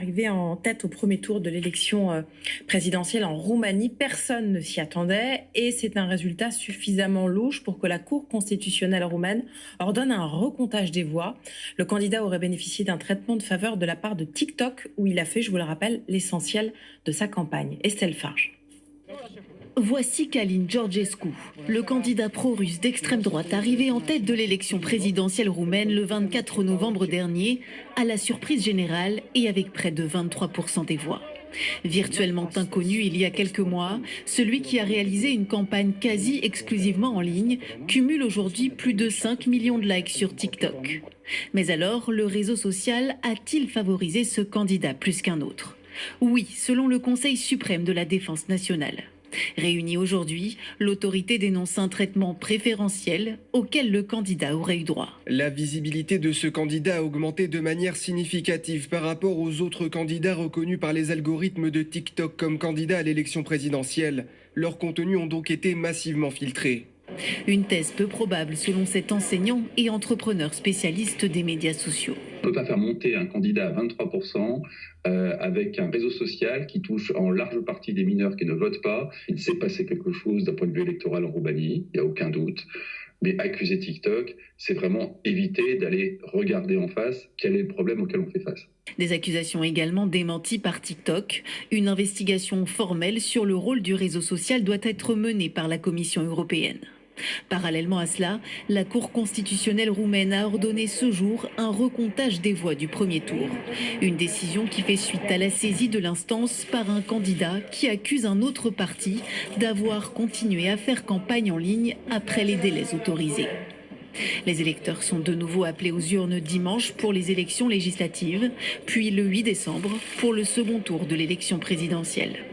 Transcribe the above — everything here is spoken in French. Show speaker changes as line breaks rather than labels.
arrivé en tête au premier tour de l'élection présidentielle en Roumanie. Personne ne s'y attendait et c'est un résultat suffisamment louche pour que la Cour constitutionnelle roumaine ordonne un recomptage des voix. Le candidat aurait bénéficié d'un traitement de faveur de la part de TikTok où il a fait, je vous le rappelle, l'essentiel de sa campagne. Estelle Farge.
Voici Călin Georgescu, le candidat pro-russe d'extrême droite arrivé en tête de l'élection présidentielle roumaine le 24 novembre dernier, à la surprise générale et avec près de 23% des voix. Virtuellement inconnu il y a quelques mois, celui qui a réalisé une campagne quasi exclusivement en ligne cumule aujourd'hui plus de 5 millions de likes sur TikTok. Mais alors, le réseau social a-t-il favorisé ce candidat plus qu'un autre? Oui, selon le Conseil suprême de la défense nationale. Réunie aujourd'hui, l'autorité dénonce un traitement préférentiel auquel le candidat aurait eu droit.
La visibilité de ce candidat a augmenté de manière significative par rapport aux autres candidats reconnus par les algorithmes de TikTok comme candidats à l'élection présidentielle. Leurs contenus ont donc été massivement filtrés.
Une thèse peu probable selon cet enseignant et entrepreneur spécialiste des médias sociaux.
On ne peut pas faire monter un candidat à 23% avec un réseau social qui touche en large partie des mineurs qui ne votent pas. Il s'est passé quelque chose d'un point de vue électoral en Roumanie, il n'y a aucun doute. Mais accuser TikTok, c'est vraiment éviter d'aller regarder en face quel est le problème auquel on fait face.
Des accusations également démenties par TikTok. Une investigation formelle sur le rôle du réseau social doit être menée par la Commission européenne. Parallèlement à cela, la Cour constitutionnelle roumaine a ordonné ce jour un recomptage des voix du premier tour. Une décision qui fait suite à la saisie de l'instance par un candidat qui accuse un autre parti d'avoir continué à faire campagne en ligne après les délais autorisés. Les électeurs sont de nouveau appelés aux urnes dimanche pour les élections législatives, puis le 8 décembre pour le second tour de l'élection présidentielle.